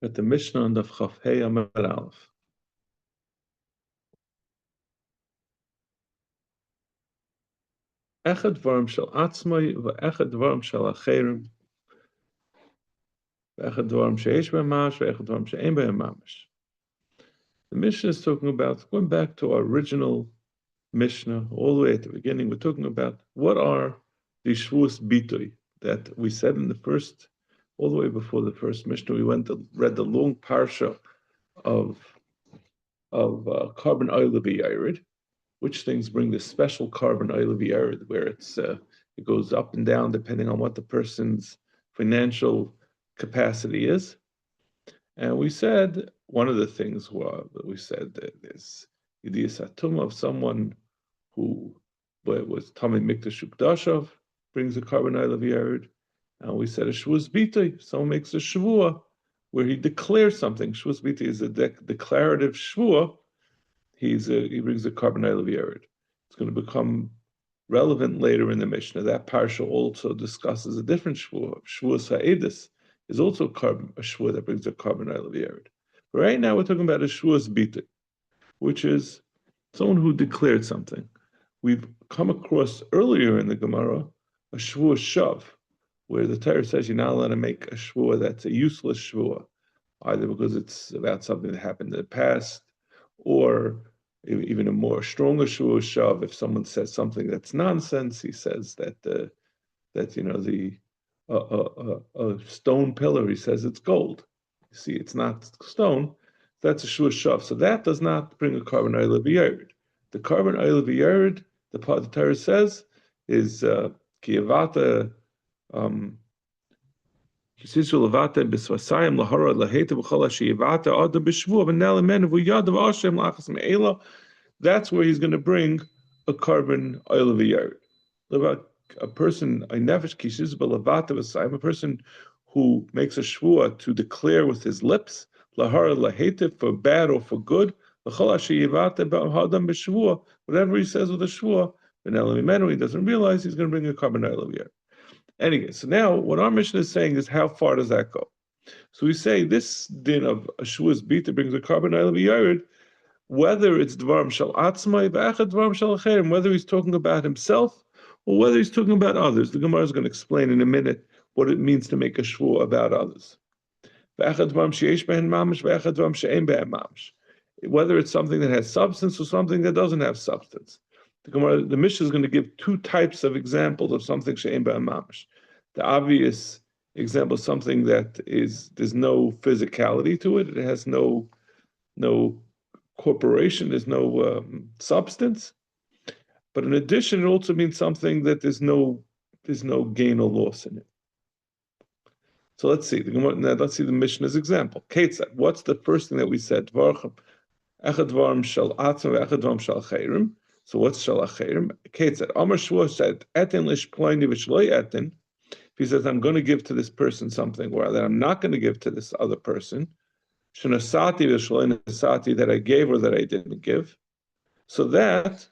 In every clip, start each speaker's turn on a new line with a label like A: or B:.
A: at the Mishnah on the Chaf Hey Amud Aleph. Echad dvarim shel atzmai ve'echad dvarim shel acherim ve'echad dvarim she'esh b'hem mamash ve'echad dvarim she'ein b'hem mamash. The Mishnah is talking about, going back to our original Mishnah, all the way at the beginning, we're talking about what are the Shavuos bitui that we said in the first, all the way before the first Mishnah, we read the long parsha of carbon oil of Yared. Which things bring this special carbon oil of Yared, where it goes up and down depending on what the person's financial capacity is. And we said one of the things we said that is Yediyas Atum of someone who was Tamei Mikdash Ukdashov, brings a carbon oil of Yared. And we said a Shavuos Bitui, someone makes a Shavua where he declares something. Shavuos Bitui is a declarative Shavua. He brings a carbon oil of Yared. It's going to become relevant later in the Mishnah. That parsha also discusses a different Shavuos. Shavuos Ha'edus is also a Shavuos that brings a carbon oil of Yared. But right now we're talking about a Shavuos Bitui, which is someone who declared something. We've come across earlier in the Gemara a Shavuos Shav, where the Torah says you're not allowed to make a Shavuos that's a useless Shavuos, either because it's about something that happened in the past, or even a more stronger Shavuos Shav, if someone says something that's nonsense, he says that a stone pillar, he says it's gold. You see, it's not stone. That's a Shavuos Shav. So that does not bring a carbon oil of Yared. The carbon oil of Yared, the part the Torah says, is Kiyavata. That's where he's going to bring a carbon oil of Yared. A person, a person who makes a shvua to declare with his lips, for bad or for good, whatever he says with a shvua, he doesn't realize he's going to bring a carbon oil of Yared. Anyway, so now what our Mishnah is saying is how far does that go? So we say this din of a Shavuos Bita brings a carbon oil of Yared, whether it's dvarim shel atzmai ve'echad dvarim shel acherim, whether he's talking about himself or whether he's talking about others. The Gemara is going to explain in a minute what it means to make a shvua about others. Ve'echad dvarim she'esh b'hem mamash ve'echad dvarim she'ein b'hem mamash. Whether it's something that has substance or something that doesn't have substance. The Mishnah is going to give two types of examples of something she'ein b'hem mamash. The obvious example is something that there's no physicality to it. It has no corporation. There's no substance. But in addition, it also means something that there's no gain or loss in it. So let's see. Let's see the Mishnah's example. Ketzad. What's the first thing that we said? Echad dvarim shel atzma ve'echad dvarim shel acherim. So what's shel acherim? Ketzad. Amar Shavuos said, "Etin lishploini v'shloi etin." If he says, "I'm going to give to this person something," or that I'm not going to give to this other person, shenasati v'shloi nasati, that I gave or that I didn't give. So that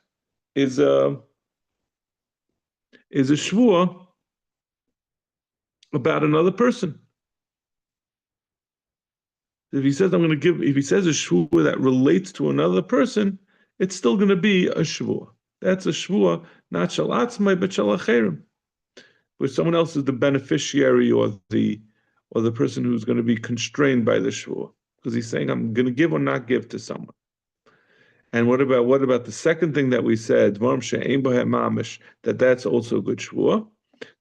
A: is a shvua about another person. If he says I'm going to give, if he says a shvua that relates to another person, it's still going to be a shvua. That's a shvua, not shel atzmai, but shel acherim, where someone else is the beneficiary or the person who's going to be constrained by the shvua, because he's saying I'm going to give or not give to someone. And what about the second thing that we said, dvarim she'ein b'hem mamash, that's also a good shvua.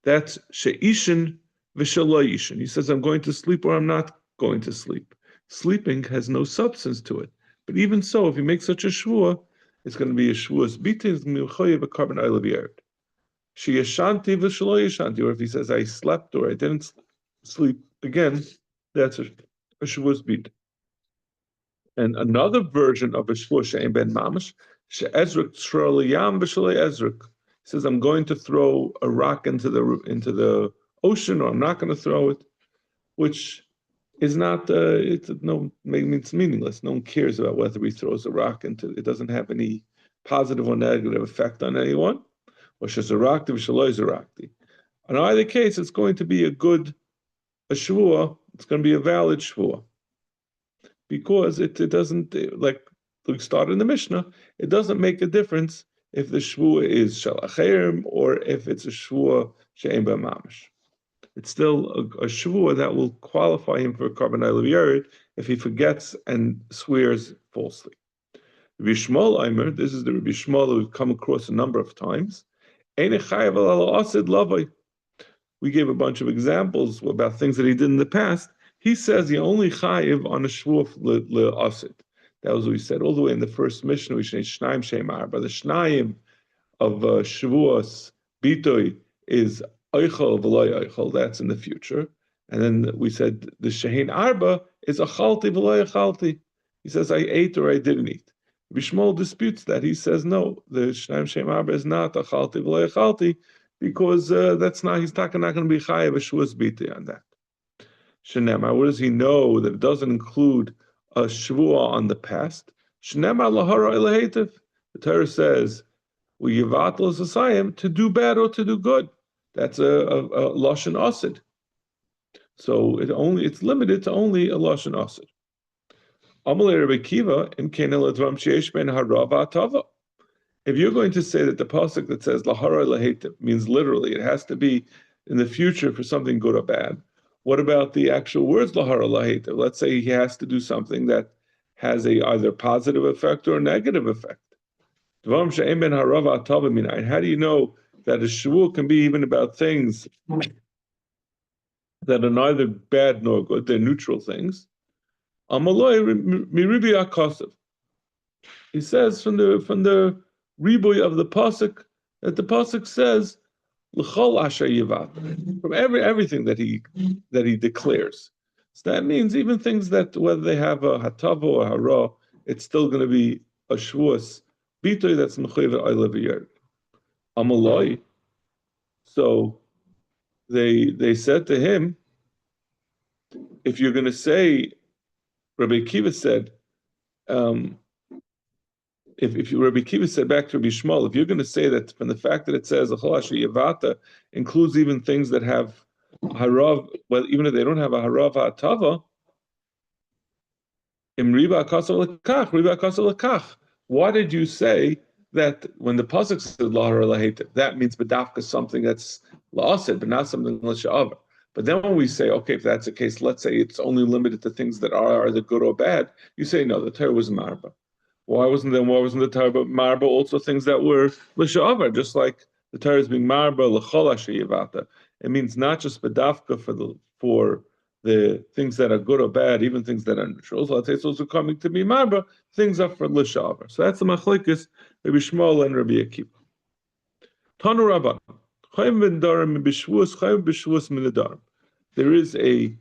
A: That's she'ishin v'shelo yishin. He says I'm going to sleep or I'm not going to sleep. Sleeping has no substance to it. But even so, if you make such a shvua, it's going to be a shvuas bita, it's going to be a carbon oil of Yared. Sheyashanti v'shelo yashanti, or if he says I slept or I didn't sleep, again, that's a shvuas bita. And another version of a shvua she'ein ben mamash, she'ezrik tzror liyam v'shelo ezrik. He says I'm going to throw a rock into the ocean, or I'm not going to throw it, which is not, it's meaningless. No one cares about whether he throws a rock into it. It doesn't have any positive or negative effect on anyone. Or shezarakti v'shelo zarakti. In either case, it's going to be a shvua. It's going to be a valid shvua. because it doesn't, like we started in the Mishnah, it doesn't make a difference if the shvua is shalacherim or if it's a shvua she'em b'mamish. It's still a shvua that will qualify him for carbon yerid if he forgets and swears falsely. Rabbi Shmuel Aimer, this is the Rabbi Shmuel who we've come across a number of times. We gave a bunch of examples about things that he did in the past. He says he only chayiv on a shvua le'asid. That was what we said all the way in the first Mishnah. We say shnaim sheimar, but the shnaim of Shavuos bitoy is oichel v'loy oichel. That's in the future. And then we said the shehin arba is achalti v'loy achalti. He says I ate or I didn't eat. Bishmol disputes that. He says no, the shnaim shehin arba is not achalti v'loy achalti because that's not. He's not going to be chayav a Shavuos bitoy on that. Shenema, what does he know that it doesn't include a shvua on the past? Shenema lahara ilahetiv. The Torah says, "We yivatel asayim to do bad or to do good." That's a lashon asid. So it's limited to only a lashon asid. Amalei Rebbe Kiva im kenel advam sheish ben hara v'atava. If you're going to say that the pasuk that says lahara ilahetiv means literally it has to be in the future for something good or bad. What about the actual words lahara lahetiv? Let's say he has to do something that has a either positive effect or a negative effect. How do you know that a shvua can be even about things that are neither bad nor good? They're neutral things. He says from the ribuy of the pasuk that the pasuk says from everything that he declares. So that means even things that whether they have a hatava or hara, it's still going to be a shvuas bitoy that's mechuyev oilev yered. Amaloi. So they said to him, if you're going to say, Rabbi Akiva said, if Rabbi Kiva said back to Rabbi Shmuel, if you're going to say that from the fact that it says Achol Asher Yavata includes even things that have harav, well, even if they don't have a harav ha'atava, im riba akasal lekach. Why did you say that when the pasuk says lahar lahetiv, that means bedafka something that's la'asid, but not something l'sha'avar? But then when we say, okay, if that's the case, let's say it's only limited to things that are either good or bad. You say no, the Torah was marba. Why wasn't the Torah marba also things that were l'sha'avar? Just like the Torah is being marba l'chol asher yivata. It means not just bedafka for the things that are good or bad, even things that are neutral. So it's also coming to be marba, things are for l'sha'avar. So that's the machlekes Rabbi Shmuel and Rabbi Akiva. Tanu Rabban, chayim v'nedarim b'shvuos, chayim b'shvuos m'nedarim. There is a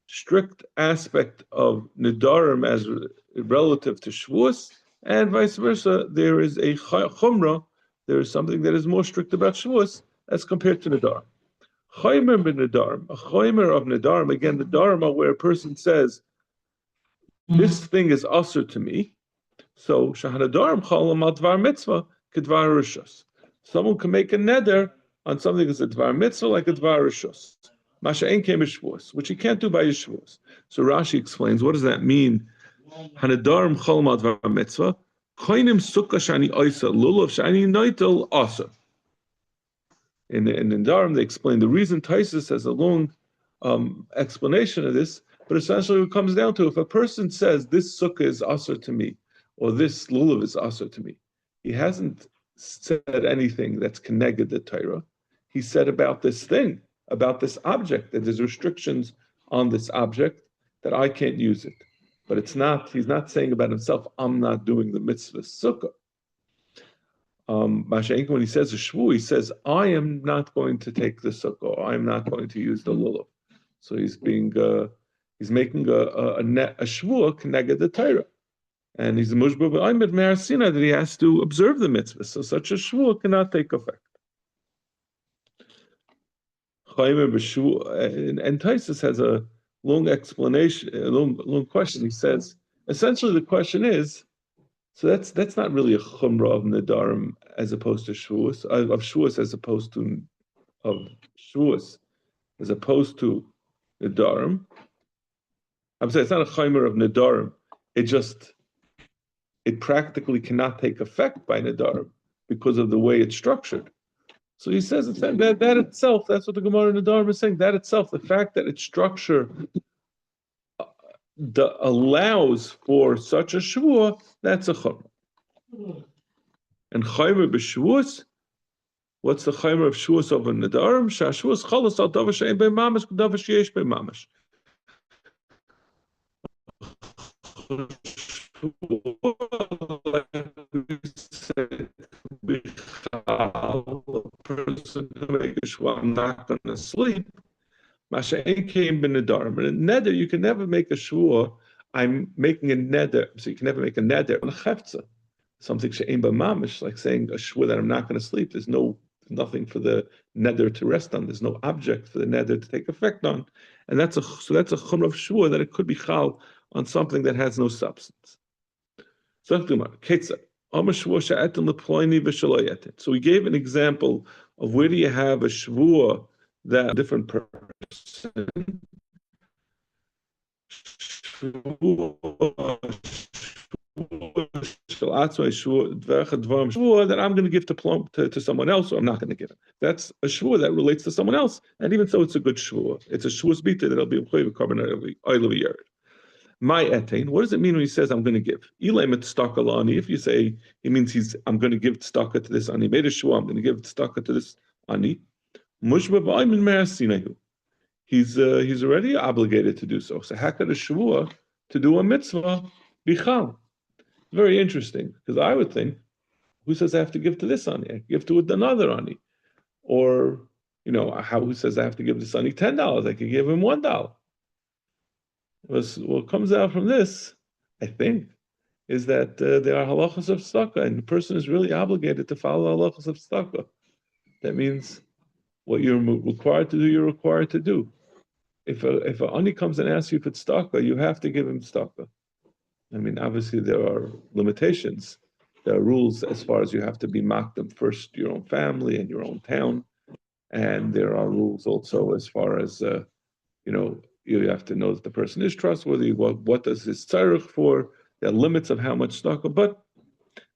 A: strict aspect of nedarim as relative to shvuos, and vice versa. There is a chumrah. There is something that is more strict about shvuos as compared to nedarim. Chaymer b'nedarim, a chaymer of nedarim. Again, nedarim are where a person says, "This thing is usher to me." So shahanadarim chalam al dvar mitzvah kedvar rishus. Someone can make a neder on something that's a dvar mitzvah like a dvar rishus. Masha'en came shvuos, which he can't do by his shvuos. So Rashi explains, what does that mean? Hanadarim chol madvar mitzvah, koinim sukkah shani oisa, lulav shani noitel asa. In Darim, they explain the reason. Taisus has a long explanation of this, but essentially it comes down to if a person says, this sukkah is asa to me, or this lulav is asa to me, he hasn't said anything that's connected to Torah. He said about this thing, about this object, that there's restrictions on this object, that I can't use it. But it's not, he's not saying about himself, I'm not doing the mitzvah sukkah. When he says a shvu, he says, I am not going to take the sukkah, I am not going to use the lulav. So he's making a shvu connected the Torah. And he's a mushba b'aymed me'arsina that he has to observe the mitzvah. So such a shvu cannot take effect. And Taisus has a long explanation, a long question. He says, essentially the question is, so that's not really a chumrah of nedarim as opposed to shvuos, of shvuos as opposed to of shvuos as opposed to nedarim. I'm saying it's not a chaymer of nedarim it practically cannot take effect by Nadarim because of the way it's structured. So he says that itself, that's what the Gemara in Nadarim is saying, that itself, the fact that its structure allows for such a Shavuot, that's a Chumrah. And Chaymer b'Shavuos, what's the Chaymer of Shavuos over Nadarim? Shavuos chalas al davar she'ein bei mamash, davar she'yesh bei mamash. A person to make a Shavuot, I'm not going to sleep. Masha'en came bin Nadarim. But a neder, you can never make a Shavuot. I'm making a neder, so you can never make a neder on a chefza. Something she'ein b'mamish, like saying a Shavuot that I'm not going to sleep. There's nothing for the neder to rest on. There's no object for the neder to take effect on, and that's a chumrah of Shavuot that it could be chal on something that has no substance. So we gave an example of where do you have a Shavuot that a different person. That I'm going to give to someone else, or I'm not going to give it. That's a shvua that relates to someone else, and even so, it's a good shvua. It's a shvuas bita that'll be a carbon oil of a yard. My etain. What does it mean when he says I'm going to give? If you say he means I'm going to give tzedakah to this ani, made a shvua, I'm going to give tzedakah to this ani. He's already obligated to do so. So how could a shvua to do a mitzvah bichal? Very interesting, because I would think, who says I have to give to this ani? I give to another ani, or who says I have to give this ani $10? I could give him $1. What comes out from this, I think, is that there are halachas of tzedakah, and the person is really obligated to follow halachas of tzedakah. That means what you're required to do, you're required to do. If an ani comes and asks you for tzedakah, you have to give him tzedakah. I mean, obviously there are limitations. There are rules as far as you have to be makdam first your own family and your own town, and there are rules also as far as you have to know that the person is trustworthy. What does his tzarich for? There are limits of how much tzedakah. But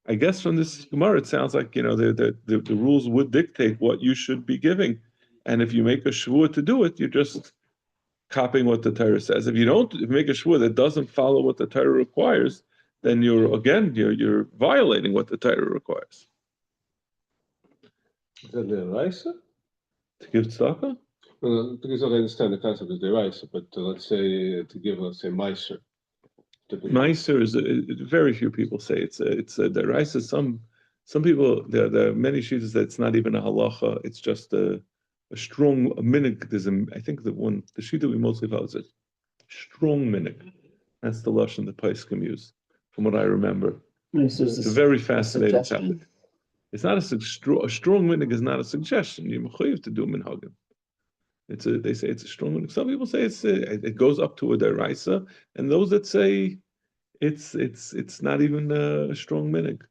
A: I guess from this Gemara, it sounds like the rules would dictate what you should be giving, and if you make a shvuah to do it, you're just copying what the Torah says. If you make a shvuah that doesn't follow what the Torah requires, then you're violating what the Torah requires.
B: Is that the Raisa?
A: To give tzedakah?
B: Because I understand the concept of the Raisa, but let's say to give, Meiser.
A: Meiser is very few people say it's the Raisa. Some people there are many shittas that it's not even a halacha. It's just a strong minig. I think the shita we mostly follow is a strong minig. That's the lashon the Paiskim use, from what I remember. It's a very fascinating topic. It's not a strong minig is not a suggestion. You're mechuyev to do minhagim. They say it's a strong minig. Some people say it goes up to a deraisa, and those that say it's not even a strong minig.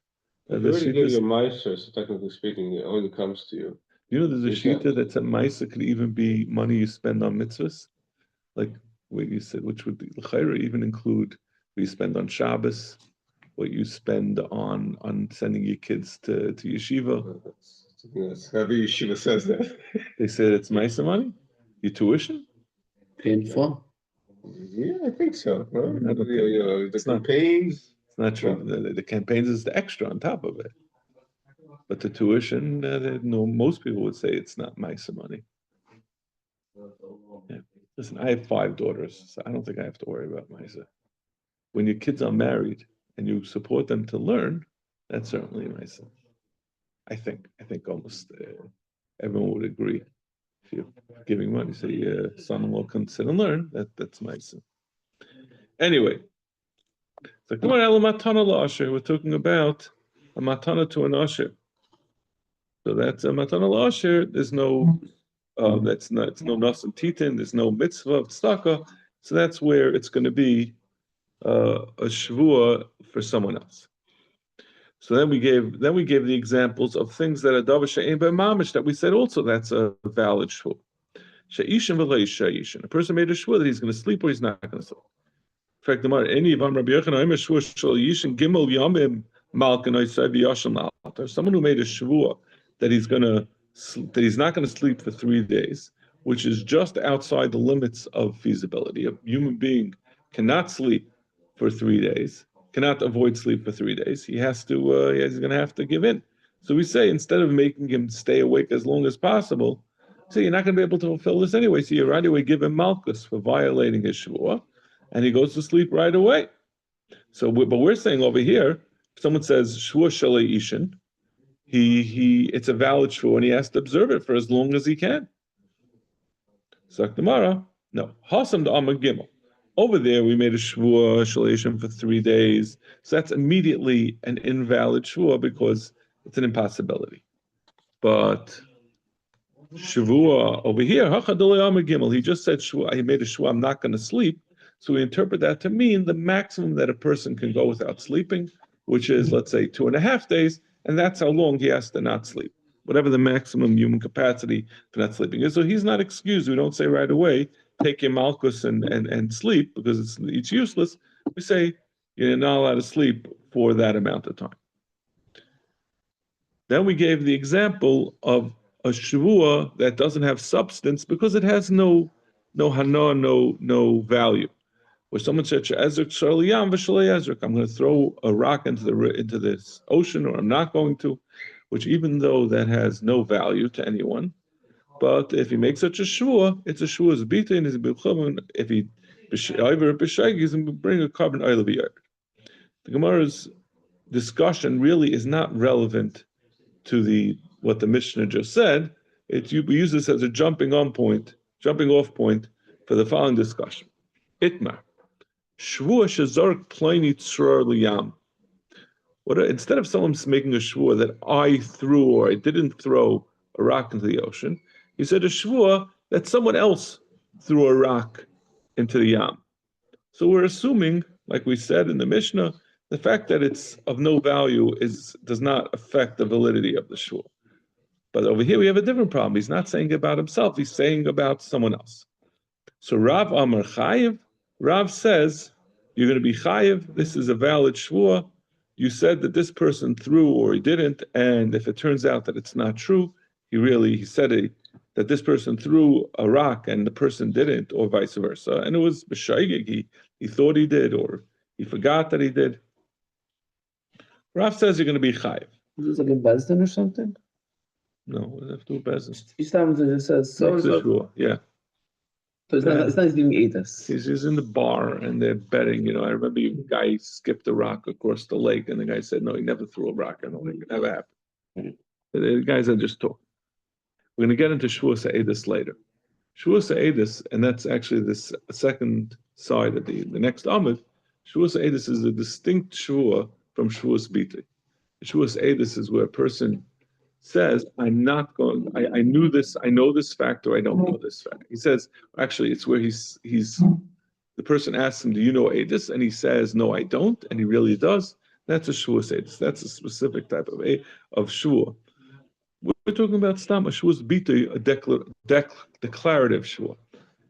B: If you already give your meiser, so technically speaking, it only comes to you.
A: There's a shita that said meiser could even be money you spend on mitzvahs, like what you said, which would l'chayra even include what you spend on Shabbos, what you spend on sending your kids to yeshiva.
B: Yes, every yeshiva says that.
A: They said it's meiser money, your tuition.
C: Paid for?
B: Yeah, I think so. Well, the campaigns.
A: It's not true. The campaigns is the extra on top of it. But the tuition, most people would say it's not meiser money. Yeah. Listen, I have 5 daughters, so I don't think I have to worry about meiser. When your kids are married and you support them to learn, that's certainly meiser. I think almost everyone would agree. If you're giving money, so your son-in-law can sit and learn, that's meiser. Anyway, so come on, we're talking about a matana to an usher. So that's a matana l'asher. There's no, it's no nasan titin. There's no mitzvah of tzedakah. So that's where it's going to be a shvuah for someone else. So then we gave the examples of things that are davar she'ein b'mamish that we said also that's a valid shvuah. She'ishin v'lo she'ishin. A person made a shvuah that he's going to sleep or he's not going to sleep. fact, the Mar any Rabbi Yochanan Omer Shvua Shel Yishin Gimel Yamim Malkanoi Sevi Yashim Altar. Someone who made a shvua that he's not going to sleep for 3 days, which is just outside the limits of feasibility. A human being cannot sleep for 3 days, cannot avoid sleep for 3 days. He has to. He's going to have to give in. So we say instead of making him stay awake as long as possible, say you're not going to be able to fulfill this anyway. So you right away give him malchus for violating his shvua, and he goes to sleep right away. So, but we're saying over here, if someone says shvua shalei ishin, it's a valid shvua, and he has to observe it for as long as he can. Saktamara, no. Hasam da Amar Gimel. Over there, we made a shvua shalei ishin for 3 days, so that's immediately an invalid shvua because it's an impossibility. But Shavua over here, he just said Shua, he made a Shua, I'm not going to sleep. So we interpret that to mean the maximum that a person can go without sleeping, which is, let's say, 2.5 days, and that's how long he has to not sleep. Whatever the maximum human capacity for not sleeping is. So he's not excused. We don't say right away, take your malchus and sleep, because it's useless. We say you're not allowed to sleep for that amount of time. Then we gave the example of a shavua that doesn't have substance because it has no hana, no value. Where someone said, I'm going to throw a rock into this ocean, or I'm not going to, which even though that has no value to anyone, but if he makes such a shvua, it's a shvua's bita and his bilchum. If he he's going to bring a carbon oil of the The Gemara's discussion really is not relevant to what the Mishnah just said. We use this as a jumping off point for the following discussion. Itmar. Shvua shezark pliny tzror liyam. Instead of someone making a shvua that I threw or I didn't throw a rock into the ocean, he said a shvua that someone else threw a rock into the yam. So we're assuming, like we said in the Mishnah, the fact that it's of no value does not affect the validity of the shvua. But over here we have a different problem. He's not saying about himself; he's saying about someone else. So Rav Amar Chayiv, Rav says you're going to be Chayiv. This is a valid shvua. You said that this person threw or he didn't, and if it turns out that it's not true, he said that this person threw a rock and the person didn't, or vice versa, and it was b'shaygig. He thought he did, or he forgot that he did. Rav says you're going to be chayiv.
C: Is this like a bezdin or something?
A: No, we have to do bezdin.
C: Each time it says so.
A: Yeah.
C: So it's not he's giving edus.
A: He's in the bar and they're betting. I remember a guy skipped a rock across the lake, and the guy said, "No, he never threw a rock. I don't think it never happened." The guys are just talking. We're going to get into Shavuos Edus later. Shavuos Edus, and that's actually this second side of the next Amud. Shavuos Edus is a distinct Shavua from Shavuos B'Tei. Shavuos Edus is where a person says, I'm not going, I knew this, I know this fact, or I don't know this fact. He says, actually, it's where the person asks him, do you know Edus? And he says, no, I don't, and he really does. That's a Shavuos Edus. That's a specific type of Shavua. We're talking about Stam, a Shavuos B'Tei, a declarative Shavua.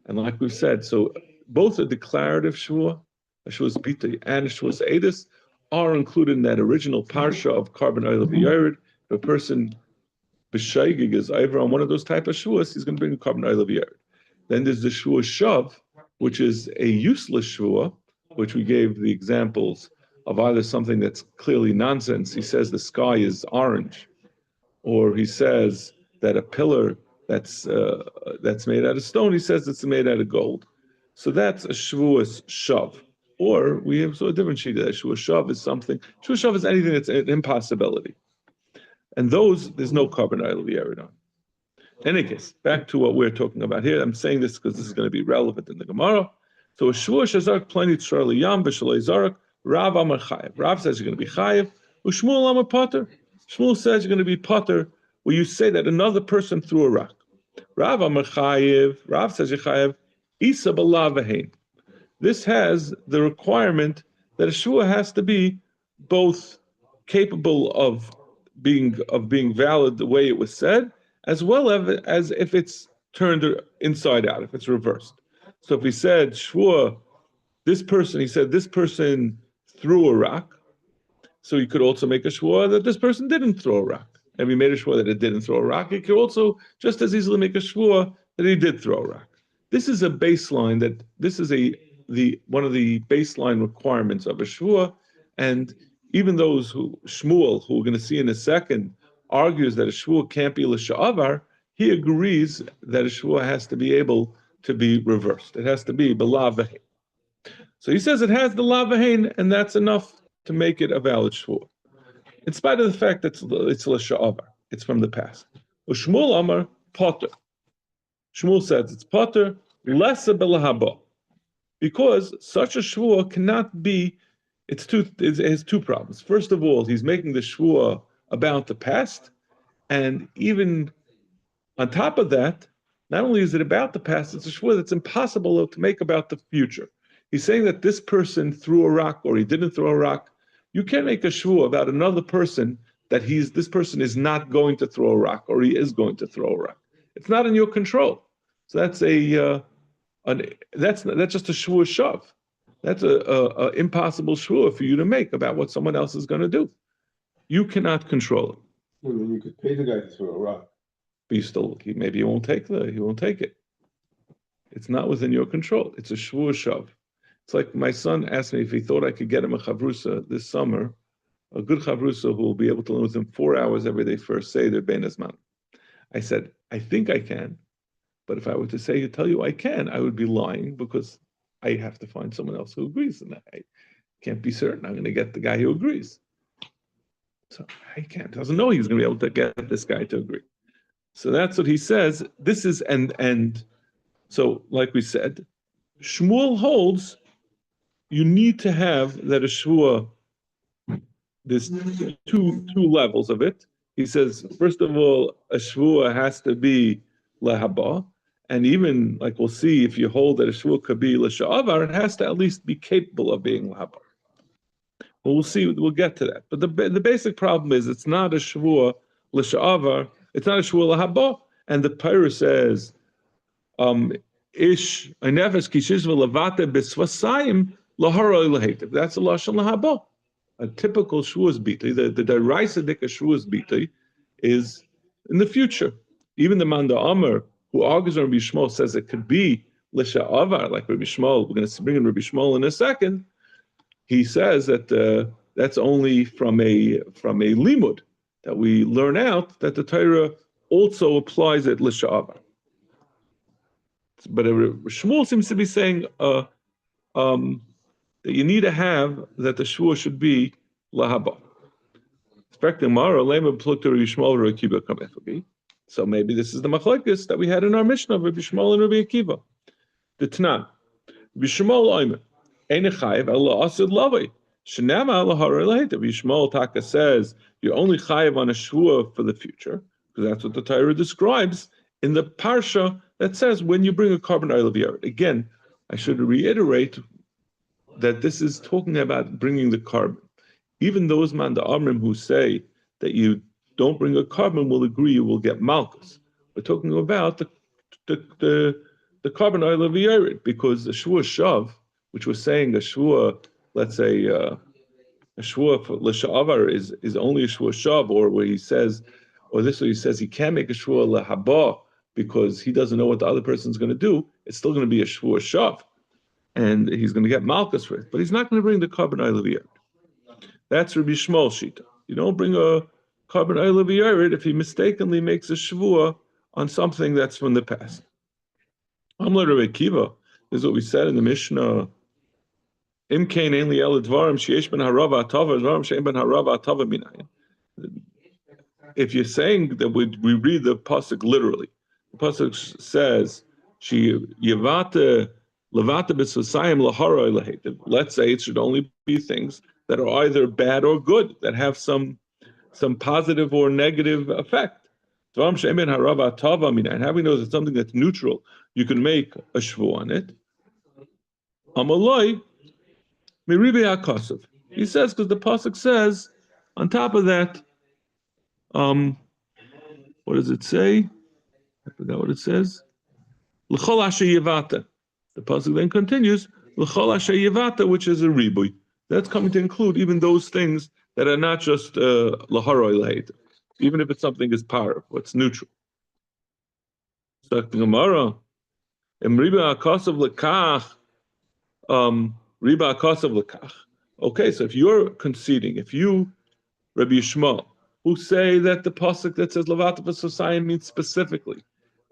A: And like we've said, so both a declarative Shavua, a Shavuos B'Tei, and a Shavuos Edus are included in that original parsha of carbon oil of the Yerid. If a person b'shaygig is over on one of those type of Shavuos, he's going to bring a carbon oil of the Yerid. Then there's the Shavuos Shav, which is a useless Shavua, which we gave the examples of either something that's clearly nonsense. He says the sky is orange, or he says that a pillar that's made out of stone, he says it's made out of gold. So that's a Shavuos Shav. Or we have a different sheet of that. Shavuos Shav is something. Shavuos Shav is anything that's an impossibility. And those, there's no carbon oil of the Yerid on. In any case, back to what we're talking about here. I'm saying this because this is going to be relevant in the Gemara. So a Shavuos Shazark plenty tzror liyam v'shalei zark. Rav Amar Chayev. Rav says you're going to be Chayev. U'Shmuel Amar Pater. Shmuel says you're going to be Pater, where you say that another person threw a rock. Rav Amar Chayev. Rav says you're Chayev. Isa b'la v'hein. This has the requirement that a Shavua has to be both capable of being valid the way it was said, as well as if it's turned inside out, if it's reversed. So if we said Shavua this person, he said, this person threw a rock. So he could also make a shvua that this person didn't throw a rock. And we made a shvua that it didn't throw a rock. He could also just as easily make a shvua that he did throw a rock. This is a baseline this is one of the baseline requirements of a shvua. And even those Shmuel, who we're going to see in a second, argues that a shvua can't be l'sha'avar, he agrees that a shvua has to be able to be reversed. It has to be b'la v'hein. So he says it has the la v'hein, and that's enough to make it a valid shvua, in spite of the fact that it's l'sha'avar, it's from the past. Shmuel Amar potter. Shmuel says it's potter less b'lahaba, because such a shvua cannot be. It has two problems. First of all, he's making the shvua about the past, and even on top of that, not only is it about the past, it's a shvua that's impossible to make about the future. He's saying that this person threw a rock or he didn't throw a rock. You can't make a shvua about another person that this person is not going to throw a rock or he is going to throw a rock. It's not in your control. So that's that's just a shvua shav. That's a impossible shvua for you to make about what someone else is going to do. You cannot control it.
B: Well, then you could pay the guy to throw a rock.
A: But maybe he won't take it. It's not within your control. It's a shvua shav. It's like my son asked me if he thought I could get him a chavrusa this summer, a good chavrusa who will be able to learn with him 4 hours every day for a seder ben azman. I said, I think I can, but if I were to tell you I can, I would be lying, because I have to find someone else who agrees, and I can't be certain I'm going to get the guy who agrees. So I can't. Doesn't know he's going to be able to get this guy to agree. So that's what he says. This is and so, like we said, Shmuel holds you need to have that a shvua. There's two levels of it. He says, first of all, a shvua has to be lahaba, and even like we'll see, if you hold that a shvua could be l'sha'avar, it has to at least be capable of being lahaba. Well, we'll see. We'll get to that. But the basic problem is it's not a shvua l'sha'avar. It's not a shvua lahaba. And the Torah says, "Ish nefesh kishish v'levate b'svasayim laharoi lahetiv." That's a lashon lahaba. A typical shvuas bitli, the deraisa dika shvuas bitli, is in the future. Even the Manda Amar, who argues on Rabbi Shmuel, says it could be l'sha'avar, like Rabbi Shmuel. We're going to bring in Rabbi Shmuel in a second. He says that that's only from a limud, that we learn out that the Torah also applies it l'sha'avar. But Shmuel seems to be saying that you need to have that the shvua should be lahaba. So maybe this is the machlokes that we had in our Mishnah of Rabbi Shmuel and Rabbi Akiva. The Tanan, Rabbi Shmuel Omer, Ein chayiv ela asid lavei. Shenama lahara laheta. Rabbi Shmuel Taka says you're only chayiv on a shvua for the future, because that's what the Torah describes in the parsha that says when you bring a carbon oil of yared. Again, I should reiterate that this is talking about bringing the carbon. Even those Manda Amrim who say that you don't bring a carbon will agree you will get malchus. We're talking about the carbon oil of yared, because the shvua shav, which was saying a shvua, let's say a shvua for l'sha'avar is only a shvua shav, or where he says, or this way he says he can't make a shvua lahaba because he doesn't know what the other person's going to do. It's still going to be a shvua shav, and he's going to get malchus for it, but he's not going to bring the carbon oil of yared. That's Rabbi Shmuel shita. You don't bring a carbon oil of yared if he mistakenly makes a shvua on something that's from the past. Amla Rabbi Akiva, this is what we said in the Mishnah. Im kain ein li el dvarim sheyesh ben harava atava dvarim she'en ben harava atava minayin. If you're saying that we read the pasuk literally, the pasuk says she yevate levate b'sosayim lahara lahetiv. Let's say it should only be things that are either bad or good, that have some positive or negative effect. Dvarim she'en ben harava atava minayin. How do we know that something that's neutral you can make a shvu on it? Amaloi. He says, because the pasuk says, on top of that, what does it say? I forgot what it says. The pasuk then continues, l'chol asher yivata, which is a ribui. That's coming to include even those things that are not just laharoi laheta, even if it's something is par, what's neutral. So the Gemara, riba akasav lekach, riba akasav lekach. Okay, so if you're conceding, if you, Rabbi Yishmael, who say that the pasuk that says Levata v'Sosayim means specifically,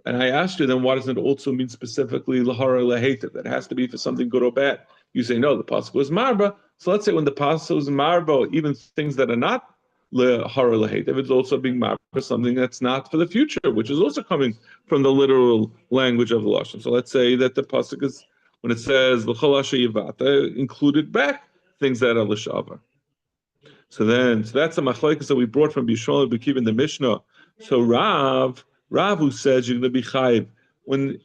A: and I asked you, then why doesn't it also mean specifically lahara laheta? That has to be for something good or bad. You say no, the pasuk was marba. So let's say when the pasuk was marba, even things that are not lahara laheta, it's also being marba for something that's not for the future, which is also coming from the literal language of the lashon. So let's say that the pasuk is when it says l'chol asher yivata, included back things that are l'shavar. So that's a machlokes that we brought from Bishol Bekiv in the Mishnah. So Rav who says you're going to be chayiv when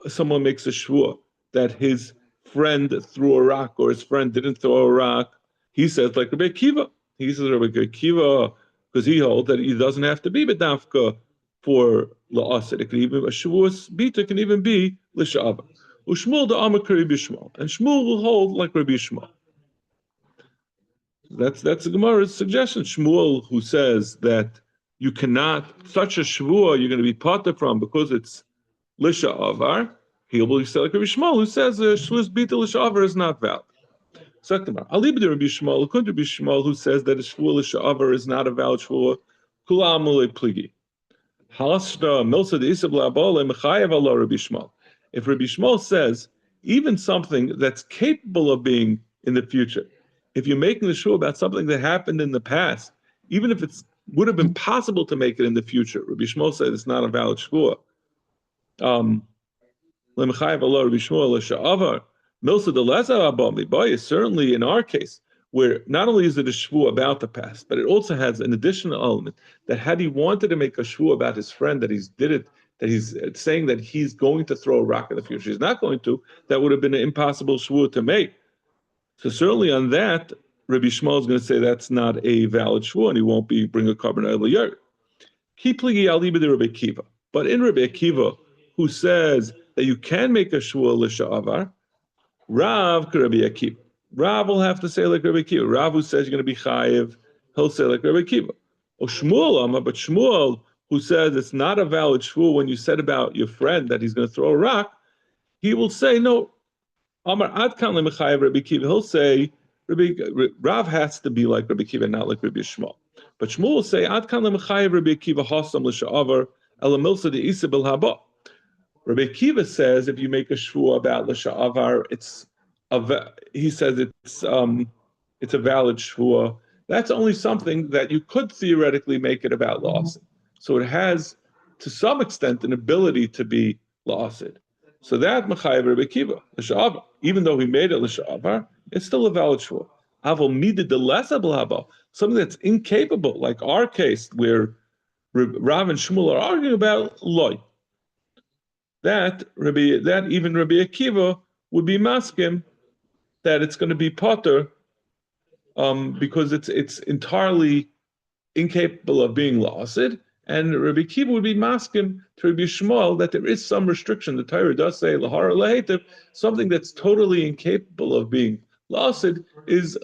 A: someone makes a shvua that his friend threw a rock or his friend didn't throw a rock, he says like Rabbi Akiva. He says Rabbi Akiva because he holds that he doesn't have to be bedafka for la'asid. It can even a shavuos bita can even be l'shava. Ushmul the amakari b'shmal, and Shmuel will hold like Rabbi Shmuel. That's the Gemara's suggestion. Shmuel, who says that you cannot such a shvua you're going to be potter from because it's lisha avar. He'll be like Rabbi Shmuel, who says shvuas bita lisha avar is not valid. Second Gemara, Alibid Rabbi Shmuel, according to Rabbi Shmuel, who says that a shvua lisha avar is not a valid shvua. Kula amule pligi. Halashta milsa de isab la'abole mechayev Allah Rabbi Shmuel. If Rabbi Shmuel says even something that's capable of being in the future, if you're making the shvua about something that happened in the past, even if it would have been possible to make it in the future, Rabbi Shmuel said it's not a valid shvua. Certainly in our case, where not only is it a shvua about the past, but it also has an additional element that had he wanted to make a shvua about his friend that he's saying that he's going to throw a rock in the future, he's not going to, that would have been an impossible shvua to make. So certainly on that, Rabbi Shmuel is going to say that's not a valid shvua, and he won't be bring a carbon out of the yard. Rabbi Akiva, but in Rabbi Akiva, who says that you can make a shvua l'sha'avar, Rav Rabbi Akiva. Rav will have to say like Rabbi Akiva. Rav who says you're going to be chayiv, he'll say like Rabbi Akiva. Or Shmuel, but Shmuel who says it's not a valid shvua when you said about your friend that he's going to throw a rock, he will say no. Amar Adkan lemechayev Rabbi Akiva. He'll say Rav has to be like Rabbi Akiva, not like Rabbi Shmuel. But Shmuel will say Adkan lemechayev Rabbi Akiva hasam l'sha'avar elamilsa de isa bil haba. Rabbi Akiva says if you make a shvua about l'sha'avar, he says it's a valid shvua. That's only something that you could theoretically make it about la'asid. So it has, to some extent, an ability to be la'asid. So that Mechayev Rabbi Akiva, l'sha'avar, even though he made it l'sha'avar, it's still a valid shvua. Avol midid delesa b'laba, something that's incapable, like our case where Rav and Shmuel are arguing about loy. That even Rabbi Akiva would be maskim that it's going to be potter because it's entirely incapable of being la'asid. And Rabbi Akiva would be maskim to Rabbi Shmuel that there is some restriction. The Torah does say lahara lahetiv, something that's totally incapable of being la'asid is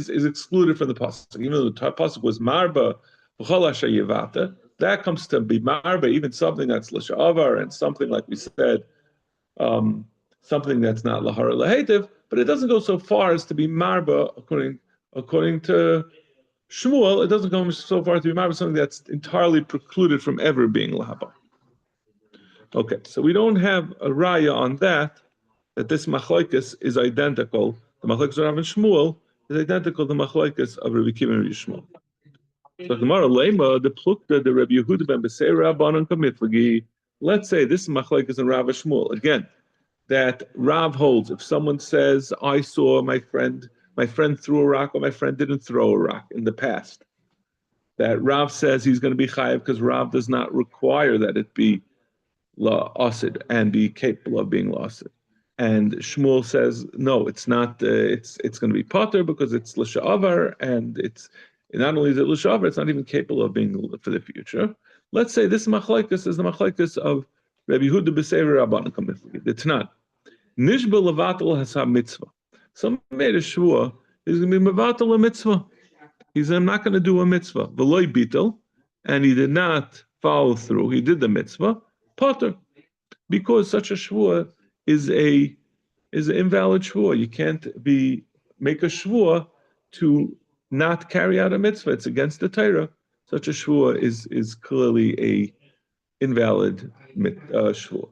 A: excluded from the pasuk. Even though the pasuk was marba v'chol asher yivata, that comes to be marba, even something that's l'sha'avar and something like we said, something that's not lahara lahetiv, but it doesn't go so far as to be marba according to Shmuel, it doesn't go so far to be marba, something that's entirely precluded from ever being lahaba. Okay, so we don't have a raya on that this machlokes is identical. The machlokes of Rav and Shmuel is identical to the machlokes of Rabbi Akiva and Rabbi Shmuel. So Gemara Lema the plukta the Rabbi Yehuda ben Beseira Banan Kamiflagi. Let's say this is machlokes and Rav and Shmuel again. That Rav holds if someone says I saw my friend threw a rock or my friend didn't throw a rock in the past, that Rav says he's going to be chayiv because Rav does not require that it be la'asid and be capable of being la'asid. And Shmuel says no, it's not. It's going to be potter because it's l'sha'avar, and it's not only is it l'sha'avar, it's not even capable of being for the future. Let's say this machlokes is the machlokes of Rabbi Yehuda b'Seira Rabbanan Kamiflagi. The Tanan. Nishba levatel has a mitzvah. Someone made a shvua, he's going to be mevatel a mitzvah. He said, I'm not going to do a mitzvah. V'loi bitel, and he did not follow through. He did the mitzvah, potter, because such a shvua is an invalid shvua. You can't make a shvua to not carry out a mitzvah. It's against the Torah. Such a shvua is clearly a invalid shvua.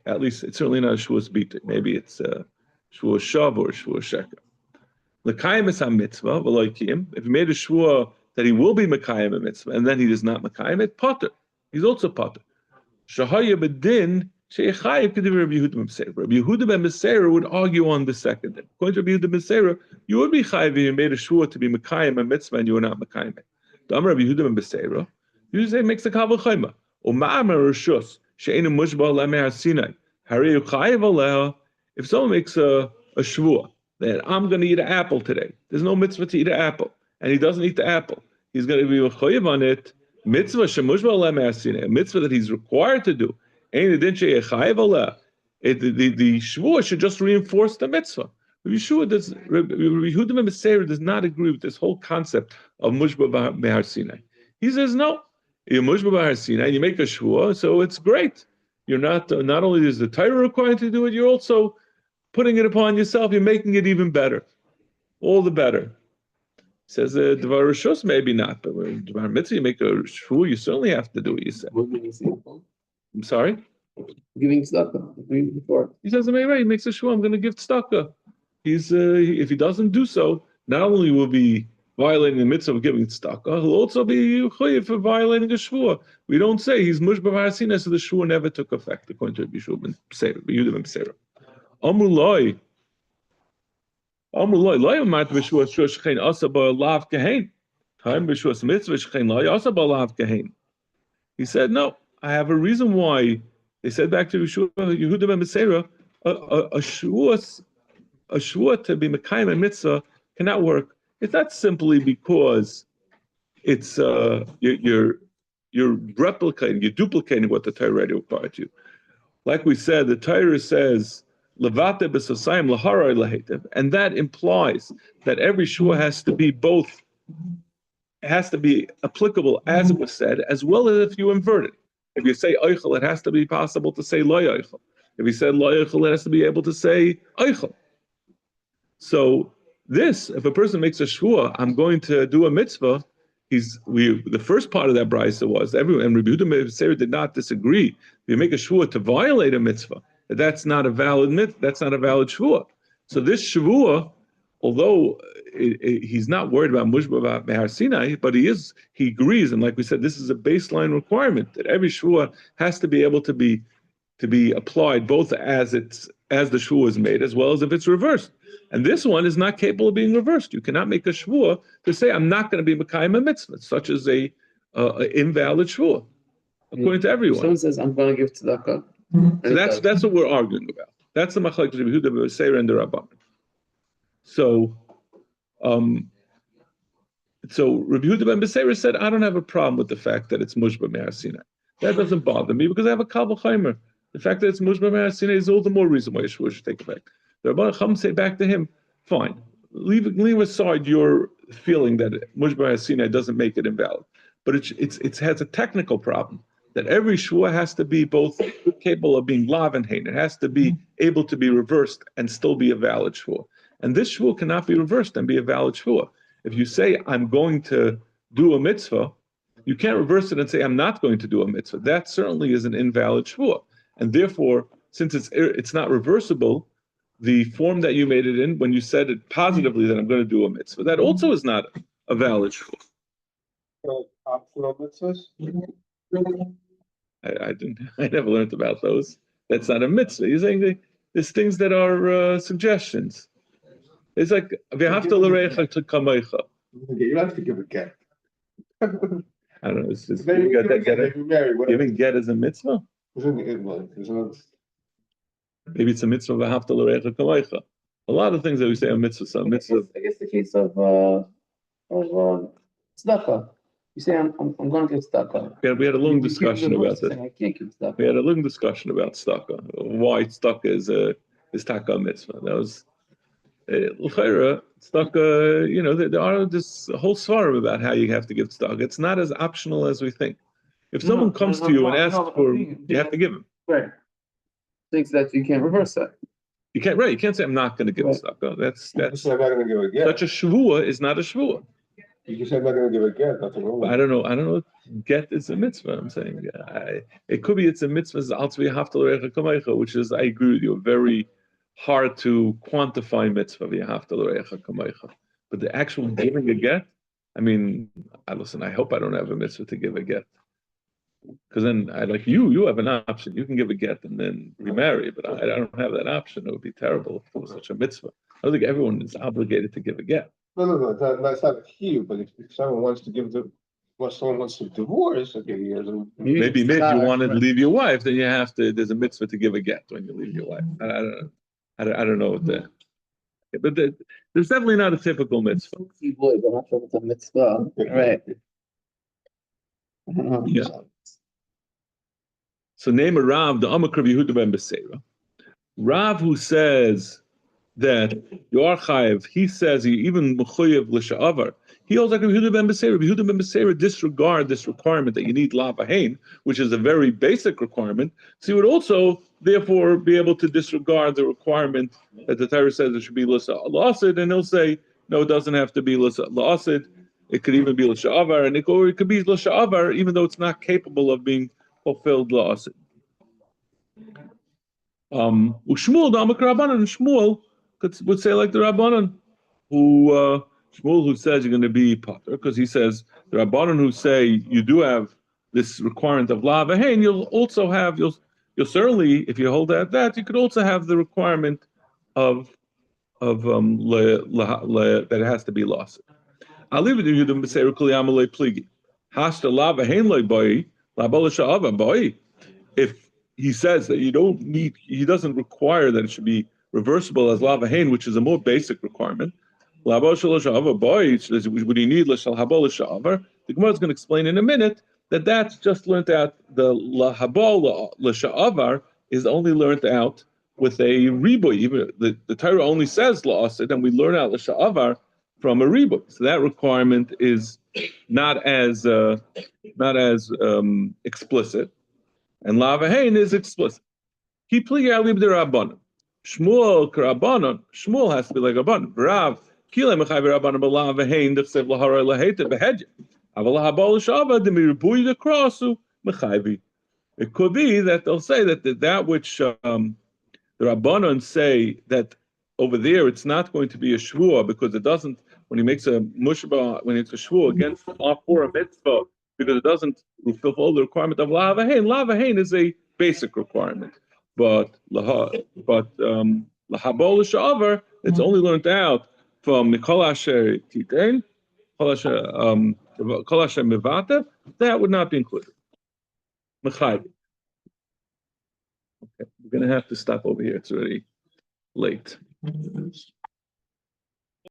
A: At least it's certainly not a shvuas bita. Maybe it's a shvuas shav or a shvuas sheker. L'kayim is a mitzvah, v'loikiyim. If he made a shvua that he will be mekayim a mitzvah, and then he does not mekayim it, potter. He's also potter. Shahaya bedin she'echayiv k'div Rabbi Yehuda ben Beseira. Rabbi Yehuda ben Beseira would argue on the second day. According to Rabbi Yehuda ben Beseira, you would be chayiv if you made a shvua to be mekayim a mitzvah and you were not mekayim it. The Amar Rabbi Yehuda ben Beseira, you say makes a kavul chayma. Or ma'amar rishus. If someone makes a shvua that I'm going to eat an apple today, there's no mitzvah to eat an apple, and he doesn't eat the apple, he's going to be chayiv on it. Mitzvah a mitzvah that he's required to do. The shvua should just reinforce the mitzvah. Rabbi Yehuda ben Beseira does not agree with this whole concept of mushba behar Sinai. He says no. You're mushba behar Sinai, you make a shvua, so it's great. You're not only is the Torah required to do it, you're also putting it upon yourself. You're making it even better, all the better. Says Dvar Rishos, maybe not, but when Dvar Mitzvah, you make a shvua, you certainly have to do what you said. I'm sorry?
C: Giving tzedakah. Before.
A: He says, he makes a shvua, I'm going to give tzedakah. If he doesn't do so, not only will be violating the mitzvah of giving tzedakah, he'll also be chayiv for violating a shvua. We don't say he's mushba behar Sinai, so the shvua never took effect, according to Rabbi Yehuda ben Beseira. Amru loi, loi amat b'shvua shechein asa ba'alav kehein. Time b'shvua mitzvah shechein loi asa ba'alav kehein. He said, no, I have a reason why. They said back to Yehuda ben Beseira, a shvua to be mekayim a mitzvah cannot work. It's not simply because it's you're replicating, you're duplicating what the Torah already required you. Like we said, the Torah says levate b'sosayim laharai lahetiv, and that implies that every shvua has to be applicable as it was said, as well as if you invert it. If you say oichel, it has to be possible to say lo oichel. If you said lo oichel, it has to be able to say oichel. So if a person makes a shvua, I'm going to do a mitzvah. The first part of that brisa was and Rabbi Yehuda ben Beseira did not disagree. If you make a shvua to violate a mitzvah, that's not a valid shvua. So this shvua, although he's not worried about mushba behar Sinai, but he agrees, and like we said, this is a baseline requirement that every shvua has to be able to be applied both as the shvua is made, as well as if it's reversed. And this one is not capable of being reversed. You cannot make a shvua to say, I'm not going to be mekayim a mitzvah, such as a invalid shvua, according to everyone.
C: Someone says, I'm going to give tzedakah.
A: So that's what we're arguing about. That's the machlek Rabbi Yehuda ben Beseira and the Rabbanan. So Rabbi Yehuda ben Beseira said, I don't have a problem with the fact that it's mushba behar Sinai. That doesn't bother me because I have a kavul chaymer. The fact that it's mushba behar Sinai is all the more reason why Yeshua should take effect. The Rabbanan Chum say back to him, fine, leave aside your feeling that mushba behar Sinai doesn't make it invalid, but it has a technical problem that every shvua has to be both capable of being lav and hein. It has to be able to be reversed and still be a valid shvua. And this shvua cannot be reversed and be a valid shvua. If you say, I'm going to do a mitzvah, you can't reverse it and say, I'm not going to do a mitzvah. That certainly is an invalid shvua. And therefore, since it's not reversible, the form that you made it in, when you said it positively that I'm going to do a mitzvah, that also is not a valid shvua.
B: Optional mitzvahs?
A: I never learned about those. That's not a mitzvah. You're saying there's things that are suggestions. It's like v'havta l'reich kamaycha.
B: You have to give a get.
A: I don't know. It's just giving get as a mitzvah. Maybe it's a mitzvah v'havta l'reich kamaycha. A lot of things that we say are mitzvahs are mitzvahs.
C: I guess the case of tzedakah. You say, I'm going to give tzedakah.
A: Yeah, we had a long discussion about that.
C: I can't give tzedakah.
A: We had a long discussion about tzedakah. Why tzedakah is taka mitzvah. That was l'chayra tzedakah. You know, there are this whole svarim about how you have to give tzedakah. It's not as optional as we think. If someone comes to you and asks for, you have to give him.
C: Right. Thinks that you can't reverse that.
A: You can't, right? You can't say I'm not going to give tzedakah. That's
B: You say I'm not going to give a get.
A: such a shvuah is not a shvuah.
B: You just said I'm not going to give a get. Nothing wrong with
A: I don't know. I don't know. Get is a mitzvah. I'm saying it could be it's a mitzvah. Which is, I agree with you, very hard to quantify mitzvah. But the actual giving a get, I mean, listen. I hope I don't have a mitzvah to give a get, because then I like you have an option. You can give a get and then remarry, but I don't have that option. It would be terrible if it was such a mitzvah. I don't think everyone is obligated to give a get.
B: No. That's not a cue. But if someone wants to someone wants to divorce, okay,
A: Maybe if you wanted to leave your wife, then you have to. There's a mitzvah to give a get when you leave your wife. I don't know. I don't know what the. But there's definitely not a typical mitzvah.
C: Boy, but not sure if it's a mitzvah. Right. I don't know.
A: Yeah. So name a Rav, the Amakar Yehuda ben Beseira. Rav who says that you are chayiv, he says he even mechuyev l'sha'avar. He holds like Yehuda ben Beseira. Yehuda ben Beseira disregard this requirement that you need lavahain, which is a very basic requirement. So you would also therefore be able to disregard the requirement that the Torah says it should be l'asid, and he'll say no, it doesn't have to be l'asid. It could even be l'sha'avar, and it could be l'sha'avar even though it's not capable of being fulfilled la'asid. Ushmuel the Amak Rabbanan, Shmuel would say like the Rabbanan, Shmuel who says you're going to be potter, because he says the Rabbanan who say you do have this requirement of lavahain, you'll also have you'll certainly, if you hold at that, you could also have the requirement of that it has to be lost. I'll leave it to you to say Rukuliamalei pligi. Hasta lavahain loy boy, labolisha ava boy. If he says that he doesn't require that it should be reversible as lavahain, which is a more basic requirement. What do you need? The Gemara is going to explain in a minute that that's just learned out. The lahabol l'sha'avar is only learned out with a riboy. Even the Torah only says la'asid, and we learn out l'sha'avar from a riboy. So that requirement is not as explicit. And lavahain is explicit. Keep pligi alib the rabbanon. Shmuel k'rabbanon. Shmuel has to be like rabbanon. Rav kilei mechay rabbanon b'lavahain d'chsev lahara laheta behedya. Aval lahabal l'shava d'mirbuy d'krasu mechayvi. It could be that they'll say that which the rabbanon say that over there it's not going to be a shvuah because it doesn't. When he makes a mushba, when it's a shvuah against for a mitzvah, because it doesn't fulfill the requirement of lavahain. Lavahain is a basic requirement, but lahabol l'sha'avar, it's only learned out from mikol asher titein, kol asher mevata. That would not be included. Mechayv. Okay, we're going to have to stop over here. It's already late.